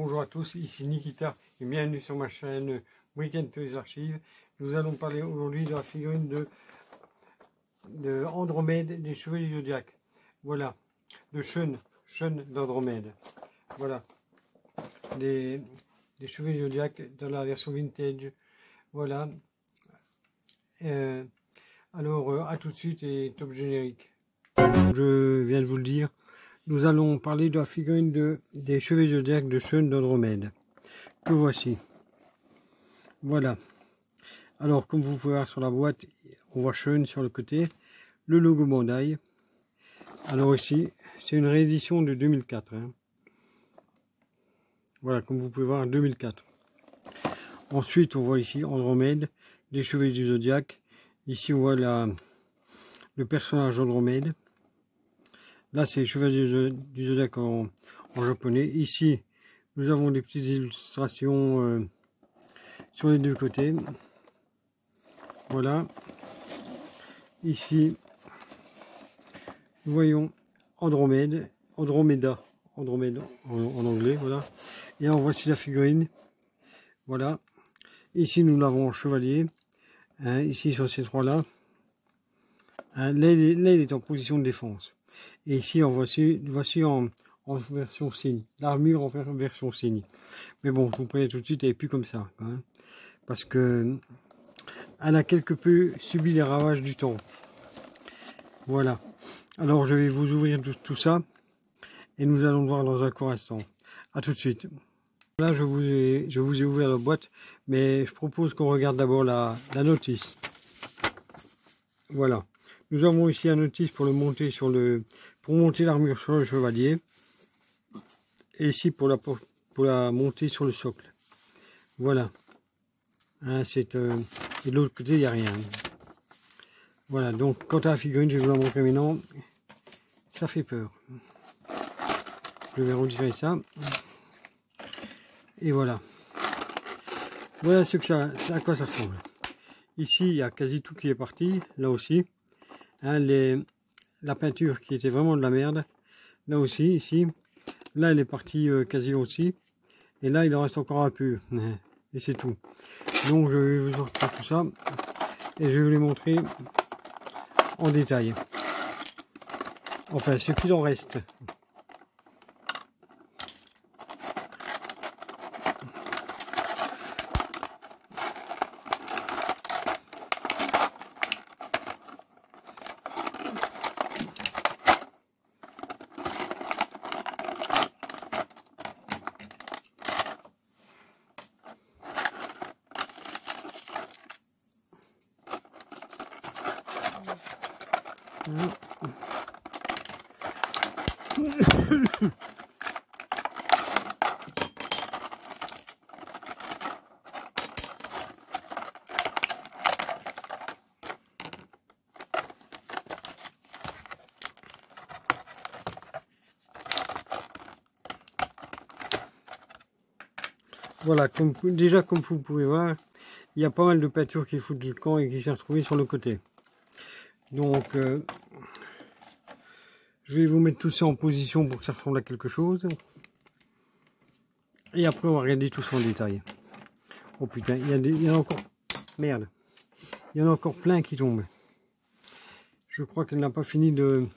bonjour à tous, ici Nikita et bienvenue sur ma chaîne Week-end les Archives. Nous allons parler aujourd'hui de la figurine de Andromède des Chevaliers du Zodiaque. Voilà, de Sean d'Andromède. Voilà, des Chevaliers du Zodiaque dans la version vintage. Voilà. Alors, à tout de suite et top générique. Je viens de vous le dire. Nous allons parler de la figurine des Chevaliers du Zodiaque de Sean d'Andromède. Que voici. Voilà. Alors, comme vous pouvez voir sur la boîte, on voit Sean sur le côté, le logo Bandai. Alors ici, c'est une réédition de 2004. Hein. Voilà, comme vous pouvez voir, 2004. Ensuite, on voit ici Andromède, les Chevaliers du Zodiaque. Ici, on voit le personnage Andromède. Là, c'est les Chevaliers du Zodiaque en japonais. Ici, nous avons des petites illustrations sur les deux côtés. Voilà. Ici, nous voyons Andromède en anglais. Voilà. Et en voici la figurine. Voilà. Ici, nous l'avons en chevalier. Hein, ici, sur ces trois-là. Hein, là, il est en position de défense. Et ici, voici en version signe. L'armure en version signe. Mais bon, je vous préviens tout de suite, elle n'est plus comme ça. Hein, parce que elle a quelque peu subi les ravages du temps. Voilà. Alors, je vais vous ouvrir tout ça. Et nous allons voir dans un court instant. A tout de suite. Là, je vous ai ouvert la boîte. Mais je propose qu'on regarde d'abord la notice. Voilà. Nous avons ici un notice pour monter l'armure sur le chevalier. Et ici pour la monter sur le socle. Voilà. Hein, et de l'autre côté, il n'y a rien. Voilà. Donc, quant à la figurine, je vais vous la montrer maintenant. Ça fait peur. Je vais retirer ça. Et voilà. Voilà à quoi ça ressemble. Ici, il y a quasi tout qui est parti. Là aussi. Hein, la peinture qui était vraiment de la merde. Là aussi, ici. Là, elle est partie quasi aussi. Et là, il en reste encore un peu. Et c'est tout. Donc, je vais vous sortir tout ça. Et je vais vous les montrer en détail. Enfin, ce qu'il en reste. Voilà, déjà comme vous pouvez voir, il y a pas mal de peintures qui foutent du camp et qui s'est retrouvées sur le côté. Donc, je vais vous mettre tout ça en position pour que ça ressemble à quelque chose. Et après, on va regarder tout ça en détail. Oh putain, il y en a encore... Merde. Il y en a encore plein qui tombent. Je crois qu'elle n'a pas fini de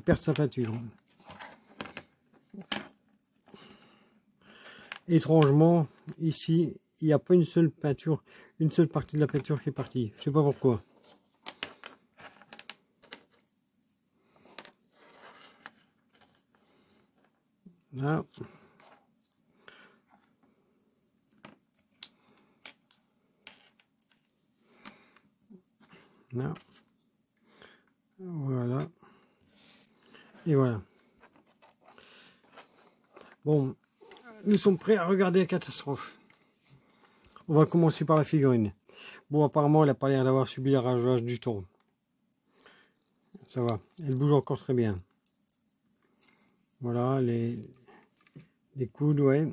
perdre sa peinture. Étrangement, ici, il n'y a pas une seule partie de la peinture qui est partie. Je sais pas pourquoi. Là. Là. Voilà. Et voilà. Bon, nous sommes prêts à regarder la catastrophe. On va commencer par la figurine. Bon, apparemment, elle n'a pas l'air d'avoir subi la ravage du temps. Ça va. Elle bouge encore très bien. Voilà, les coudes, ouais.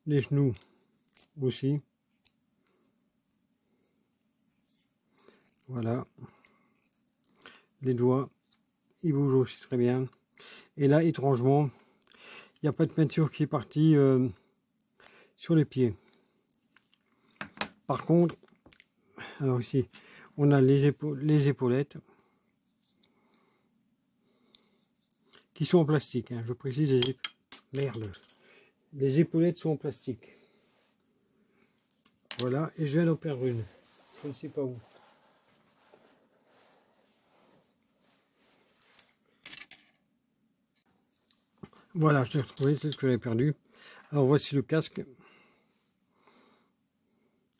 Les genoux aussi. Voilà. Les doigts, ils bougent aussi très bien. Et là, étrangement, il n'y a pas de peinture qui est partie sur les pieds. Par contre, alors ici, on a les épaulettes qui sont en plastique. Hein, je précise, les épaulettes sont en plastique. Voilà, et je viens d'en perdre une. Je ne sais pas où. Voilà, je l'ai retrouvé, c'est ce que j'avais perdu. Alors voici le casque.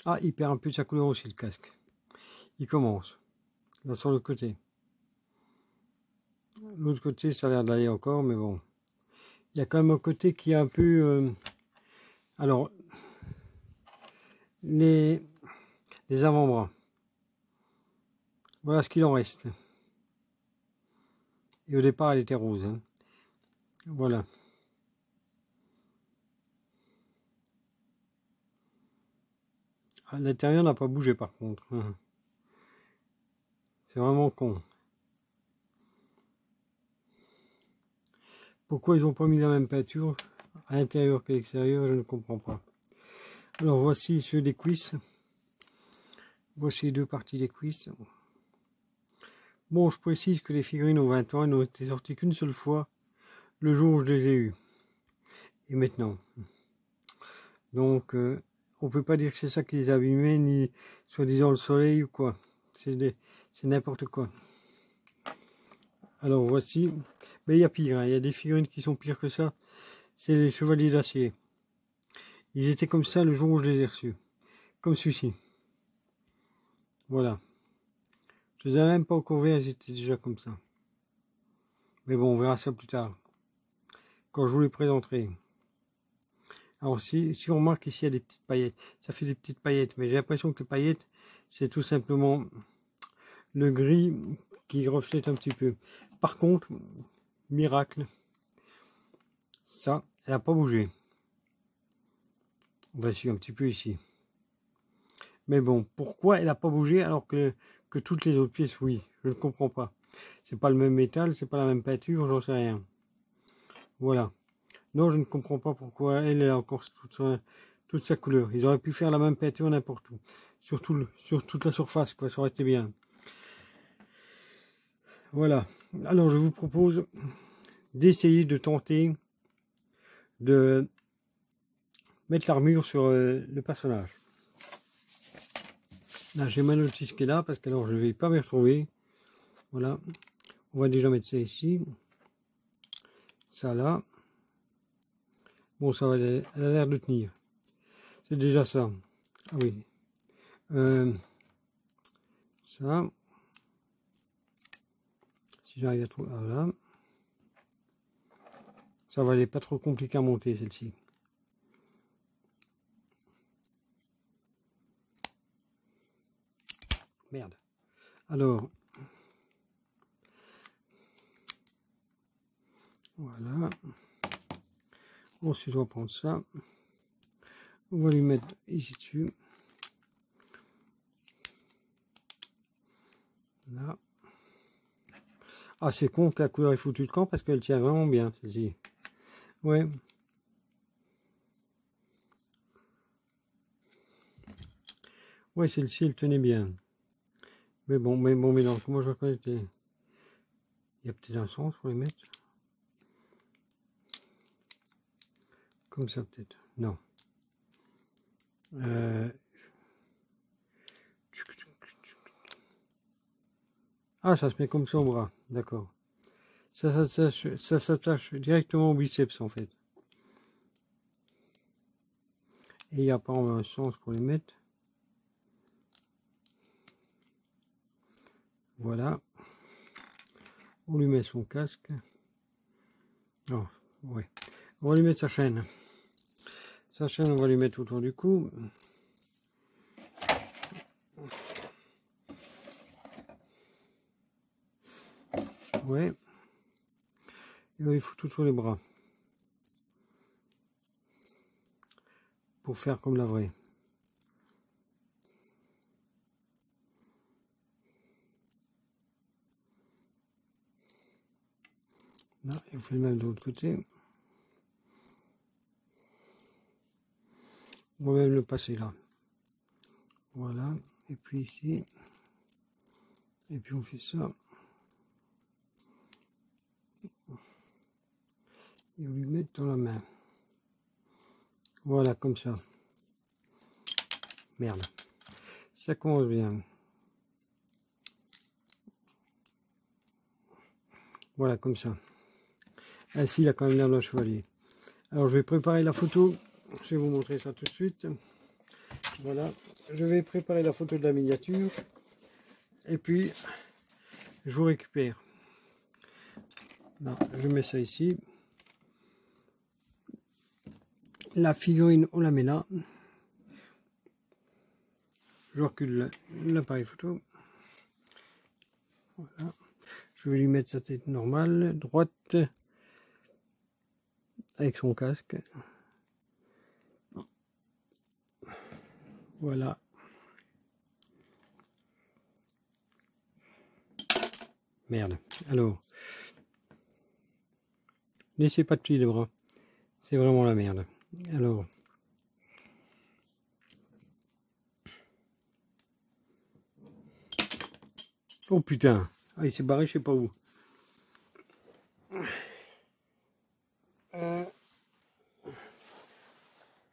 Ah, il perd un peu de sa couleur aussi, le casque. Il commence. Là, sur le côté. L'autre côté, ça a l'air d'aller encore, mais bon. Il y a quand même un côté qui est un peu... alors, les avant-bras. Voilà ce qu'il en reste. Et au départ, elle était rose. Hein. Voilà. L'intérieur n'a pas bougé par contre. C'est vraiment con. Pourquoi ils n'ont pas mis la même peinture à l'intérieur qu'à l'extérieur, je ne comprends pas. Alors voici ceux des cuisses. Voici les deux parties des cuisses. Bon, je précise que les figurines ont 20 ans, elles n'ont été sorties qu'une seule fois, le jour où je les ai eues. Et maintenant. Donc, on peut pas dire que c'est ça qui les a abîmés, ni soi-disant le soleil ou quoi. C'est n'importe quoi. Alors voici, mais il y a pire, hein. Il y a des figurines qui sont pires que ça. C'est les chevaliers d'acier. Ils étaient comme ça le jour où je les ai reçus. Comme celui-ci. Voilà. Je les ai même pas encore vus, ils étaient déjà comme ça. Mais bon, on verra ça plus tard. Quand je vous les présenterai. Alors si on remarque ici, il y a des petites paillettes. Ça fait des petites paillettes. Mais j'ai l'impression que les paillettes, c'est tout simplement le gris qui reflète un petit peu. Par contre, miracle, ça, elle n'a pas bougé. On va suivre un petit peu ici. Mais bon, pourquoi elle n'a pas bougé alors que toutes les autres pièces, oui, je ne comprends pas. C'est pas le même métal, c'est pas la même peinture, j'en sais rien. Voilà. Non, je ne comprends pas pourquoi elle a encore toute sa couleur. Ils auraient pu faire la même peinture n'importe où. Surtout sur toute la surface, quoi, ça aurait été bien. Voilà. Alors, je vous propose d'essayer de tenter de mettre l'armure sur le personnage. Là, j'ai ma notice qui est là, parce que alors je ne vais pas m'y retrouver. Voilà. On va déjà mettre ça ici. Ça là. Bon, ça va, elle a l'air de tenir. C'est déjà ça. Ah oui. Ça. Si j'arrive à trouver. Voilà. Ça va, elle n'est pas trop compliquée à monter, celle-ci. Merde. Alors. Voilà. Ensuite, on va prendre ça. On va lui mettre ici dessus. Là. Ah, c'est con que la couleur est foutue de camp parce qu'elle tient vraiment bien, celle-ci. Ouais. Ouais, celle-ci, elle tenait bien. Mais bon, mais non, comment je reconnais? Il y a peut-être un sens pour les mettre. Comme ça, peut-être. Non. Ah, ça se met comme ça au bras. D'accord. Ça s'attache directement au biceps, en fait. Et il n'y a pas un sens pour les mettre. Voilà. On lui met son casque. Oh, ouais. On va lui mettre sa chaîne. Sa chaîne, on va lui mettre autour du cou. Ouais. Et on lui fout tout sur les bras. Pour faire comme la vraie. Là, on fait le même de l'autre côté. On va même le passer là. Voilà. Et puis ici. Et puis on fait ça. Et on lui met dans la main. Voilà, comme ça. Merde. Ça commence bien. Voilà, comme ça. Ainsi, il a quand même l'air d'un chevalier. Alors, je vais préparer la photo. Je vais vous montrer ça tout de suite. Voilà. Je vais préparer la photo de la miniature. Et puis, je vous récupère. Là, je mets ça ici. La figurine, on la met là. Je recule l'appareil photo. Voilà. Je vais lui mettre sa tête normale, droite, avec son casque. Voilà. Merde. Alors, laissez pas de plis de bras. C'est vraiment la merde. Alors, oh putain, ah, il s'est barré, je sais pas où.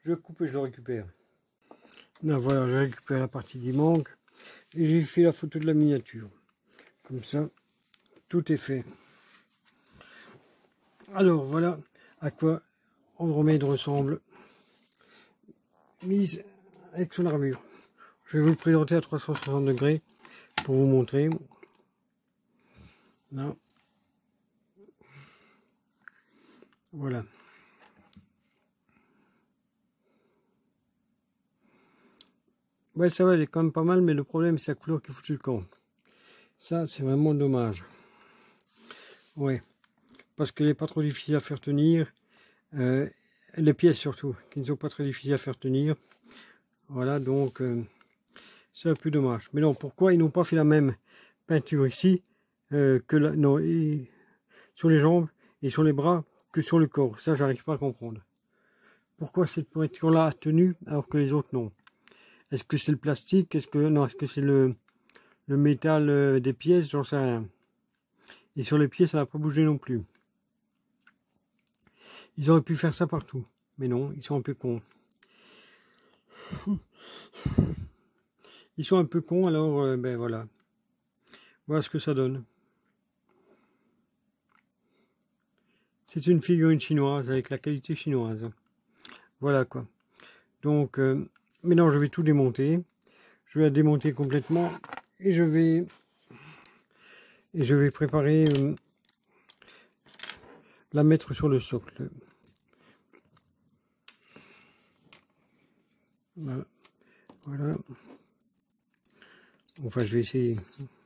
Je coupe et je le récupère. Là, voilà, je récupère la partie qui manque. Et j'ai fait la photo de la miniature. Comme ça, tout est fait. Alors, voilà à quoi Andromède ressemble. Mise avec son armure. Je vais vous le présenter à 360 degrés pour vous montrer. Là. Voilà. Ouais, ça va, elle est quand même pas mal, mais le problème, c'est la couleur qui fout le camp. Ça, c'est vraiment dommage. Ouais. Parce qu'elle n'est pas trop difficile à faire tenir. Les pièces surtout, qui ne sont pas très difficiles à faire tenir. Voilà, donc c'est un peu dommage. Mais non, pourquoi ils n'ont pas fait la même peinture ici que là, non, sur les jambes et sur les bras que sur le corps? Ça, j'arrive pas à comprendre. Pourquoi cette peinture-là a tenu alors que les autres non? Est-ce que c'est le plastique? Est-ce que non? Est-ce que c'est le métal des pièces? J'en sais rien. Et sur les pieds, ça n'a pas bougé non plus. Ils auraient pu faire ça partout. Mais non, ils sont un peu cons. Ils sont un peu cons, alors ben voilà. Voilà ce que ça donne. C'est une figurine chinoise avec la qualité chinoise. Voilà quoi. Donc, maintenant je vais tout démonter. Je vais la démonter complètement et je vais préparer la mettre sur le socle. Voilà. Voilà. Enfin, je vais essayer.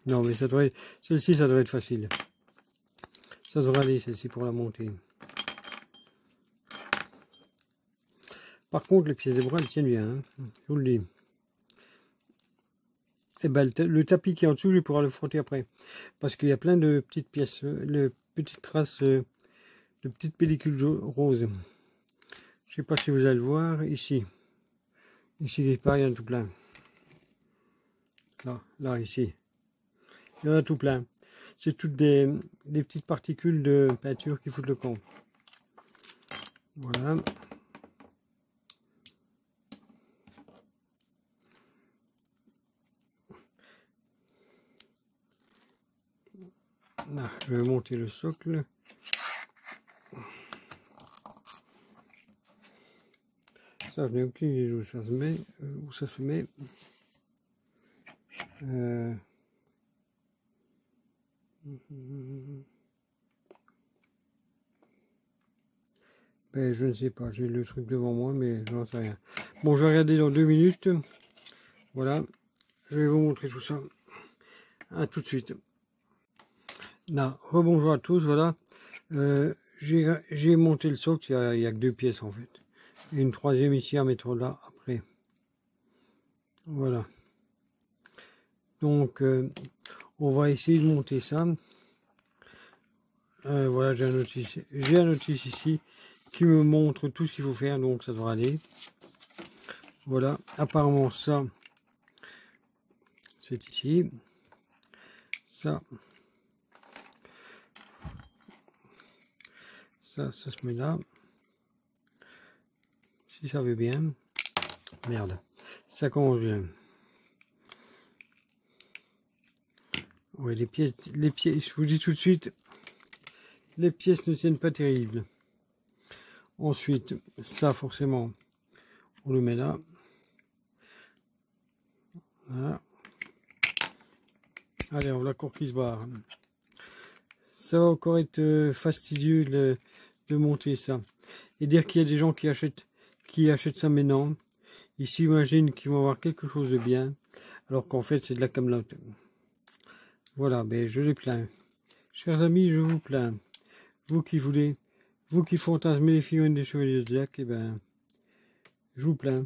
Non, mais ça devrait. Celle-ci, ça devrait être facile. Ça devrait aller, celle-ci, pour la monter. Par contre, les pièces de bras, elles tiennent bien. Hein, je vous le dis. Et ben, le tapis qui est en dessous, je pourrai le frotter après. Parce qu'il y a plein de petites pièces, de petites traces, de petites pellicules roses. Je sais pas si vous allez le voir, ici. Ici, pareil, il y en a tout plein. Là, ici. Il y en a tout plein. C'est toutes des petites particules de peinture qui foutent le camp. Voilà. Là, je vais monter le socle. Ça, je n'ai aucune idée où ça se met. Ben, je ne sais pas, j'ai le truc devant moi, mais j'en sais rien. Bon, je vais regarder dans 2 minutes. Voilà, je vais vous montrer tout ça. À tout de suite. Là, rebonjour à tous, voilà. J'ai monté le socle, il y a que 2 pièces en fait. Et une troisième ici à mettre là après. Voilà. Donc, on va essayer de monter ça. Voilà, j'ai un notice ici qui me montre tout ce qu'il faut faire, donc ça devrait aller. Voilà, apparemment ça, c'est ici. Ça se met là. Si ça veut bien. Merde, ça commence bien. Oui, les pièces, je vous dis tout de suite, les pièces ne tiennent pas terrible. Ensuite, ça forcément, on le met là. Voilà. Allez, on la cour qui se barre. Ça va encore être fastidieux de monter ça. Et dire qu'il y a des gens qui achètent ça maintenant. Ils s'imaginent qu'ils vont avoir quelque chose de bien, alors qu'en fait c'est de la camelote. Voilà, ben je les plains. Chers amis, je vous plains. Vous qui fantasmez les figurines des Chevaliers de Zodiac, eh ben, je vous plains.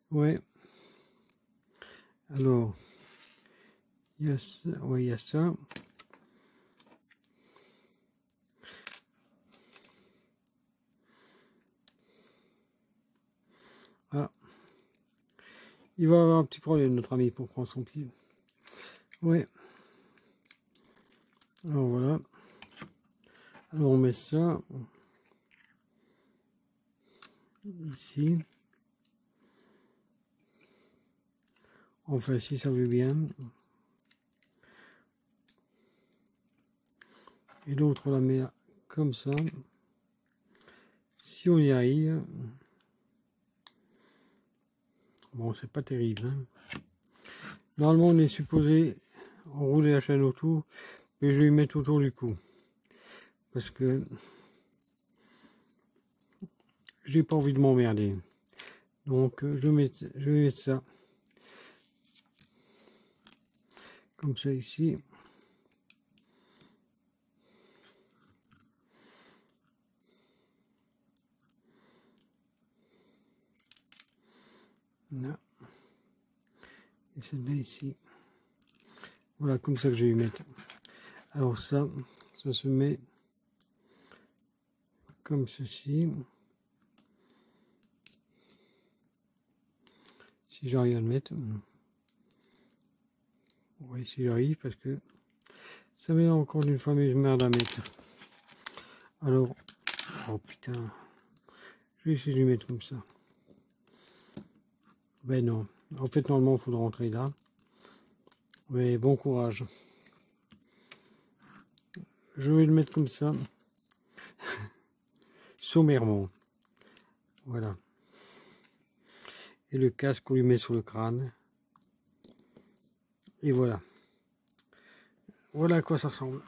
Ouais. Alors, il y a ça. Ouais, il y a ça. Ah. Il va avoir un petit problème, notre ami, pour prendre son pied. Ouais. Alors voilà. Alors on met ça ici. Enfin, si ça veut bien. Et l'autre, on la met comme ça. Si on y arrive. Bon, c'est pas terrible. Hein. Normalement, on est supposé enrouler la chaîne autour. Mais je vais y mettre autour du cou. Parce que j'ai pas envie de m'emmerder. Donc, je vais mettre ça. Comme ça ici. Là. Et celle-là ici. Voilà, comme ça que je vais y mettre. Alors ça se met comme ceci. Si j'arrive à le mettre. Oui, si j'arrive, parce que ça met encore une fois mes merdes à mettre. Alors, oh putain, je vais essayer de le mettre comme ça. Ben non, en fait normalement il faudra rentrer là. Mais bon courage. Je vais le mettre comme ça. Sommairement. Voilà. Et le casque on lui met sur le crâne. Et voilà. Voilà à quoi ça ressemble.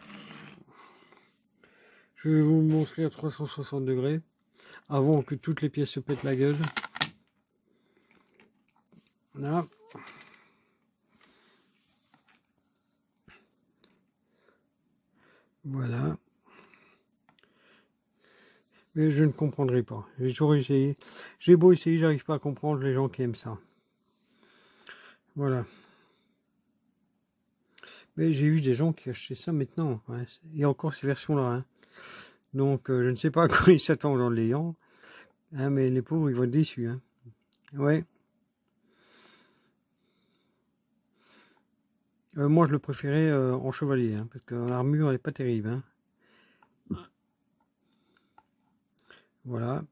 Je vais vous le montrer à 360 degrés. Avant que toutes les pièces se pètent la gueule. Là. Voilà. Mais je ne comprendrai pas. J'ai toujours essayé. J'ai beau essayer, j'arrive pas à comprendre les gens qui aiment ça. Voilà. Mais j'ai vu des gens qui achetaient ça maintenant. Ouais. Il y a encore ces versions-là. Hein. Donc, je ne sais pas à quoi ils s'attendent en l'ayant. Hein, mais les pauvres, ils vont être déçus. Hein. Ouais. Moi, je le préférais en chevalier. Hein, parce que l'armure, elle n'est pas terrible. Hein. Voilà.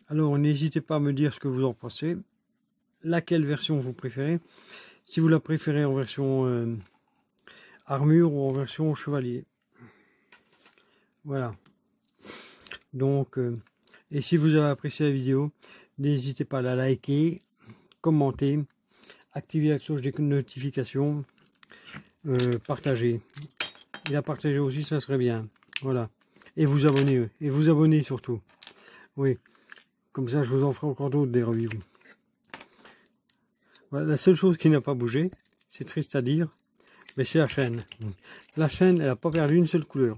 Alors, n'hésitez pas à me dire ce que vous en pensez. Laquelle version vous préférez. Si vous la préférez en version armure ou en version chevalier. Voilà. Donc, et si vous avez apprécié la vidéo, n'hésitez pas à la liker, commenter, activer la cloche des notifications, partager. Et la partager aussi, ça serait bien. Voilà. Et vous abonner surtout. Oui. Comme ça, je vous en ferai encore d'autres des reviews. Voilà. La seule chose qui n'a pas bougé, c'est triste à dire, mais c'est la chaîne. La chaîne, elle n'a pas perdu une seule couleur.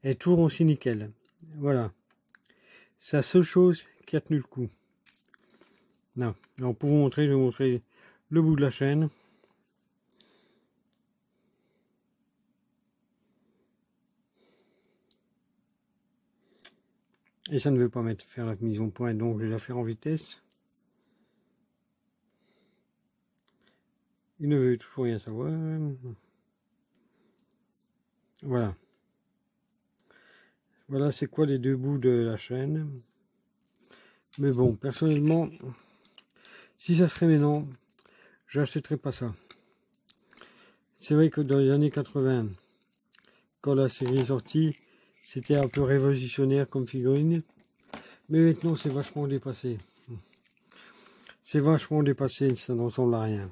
Elle est toujours aussi nickel. Voilà. C'est la seule chose qui a tenu le coup. Là. Alors pour vous montrer, je vais vous montrer le bout de la chaîne. Et ça ne veut pas faire la mise au point, donc je vais la faire en vitesse. Il ne veut toujours rien savoir. Voilà. Voilà, c'est quoi les deux bouts de la chaîne. Mais bon, personnellement, si ça serait maintenant, je n'achèterais pas ça. C'est vrai que dans les années 80, quand la série est sortie, c'était un peu révolutionnaire comme figurine. Mais maintenant, c'est vachement dépassé. C'est vachement dépassé, ça ne ressemble à rien.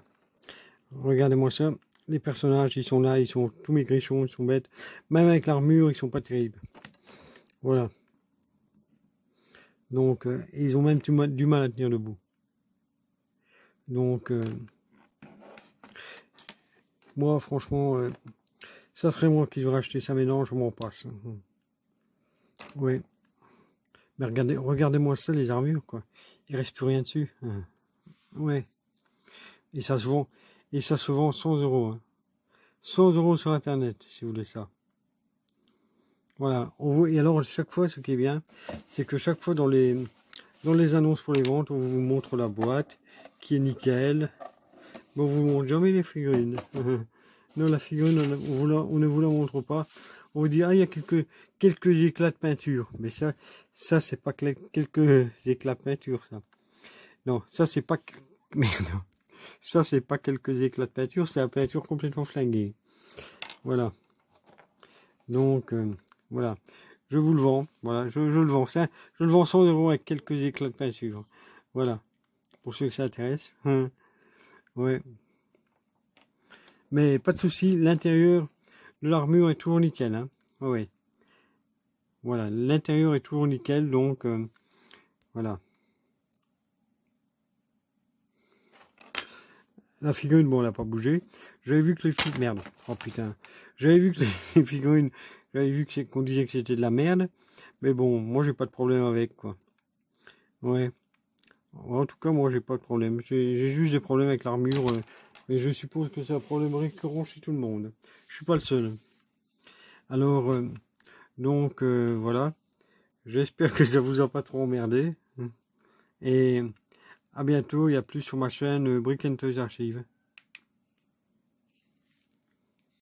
Regardez-moi ça. Les personnages, ils sont là, ils sont tous maigrichons, ils sont bêtes. Même avec l'armure, ils sont pas terribles. Voilà. Donc, ils ont même du mal à tenir debout. Donc, moi, franchement, ça serait moi qui devrais acheter ça maintenant, je m'en passe. Oui. Mais regardez-moi ça, les armures, quoi. Il reste plus rien dessus. Ouais. Et ça se vend. Et ça se vend 100 €. Hein. 100 € sur Internet, si vous voulez ça. Voilà. Et alors, chaque fois, ce qui est bien, c'est que chaque fois, dans les annonces pour les ventes, on vous montre la boîte, qui est nickel. Mais on vous montre jamais les figurines. Non, la figurine, on ne vous la montre pas. On vous dit, ah, il y a quelques éclats de peinture. Mais ça c'est pas quelques éclats de peinture, ça. Non, ça, c'est pas... Merde. Ça, c'est pas quelques éclats de peinture, c'est la peinture complètement flinguée. Voilà. Donc, voilà. Je vous le vends. Voilà, je le vends. Ça, je le vends 100 € avec quelques éclats de peinture. Voilà. Pour ceux que ça intéresse. Ouais. Mais pas de souci, l'intérieur de l'armure est toujours nickel. Hein. Ouais. Voilà, l'intérieur est toujours nickel, donc voilà. La figurine, bon, elle n'a pas bougé. J'avais vu que les figurines... Merde. Oh putain. J'avais vu que les figurines... J'avais vu qu'on disait que c'était de la merde. Mais bon, moi, j'ai pas de problème avec, quoi. Ouais. En tout cas, moi, j'ai pas de problème. J'ai juste des problèmes avec l'armure. Mais je suppose que c'est un problème récurrent chez tout le monde. Je suis pas le seul. Alors, donc, voilà. J'espère que ça vous a pas trop emmerdé. Et à bientôt. Il y a plus sur ma chaîne Brick & Toys Archive.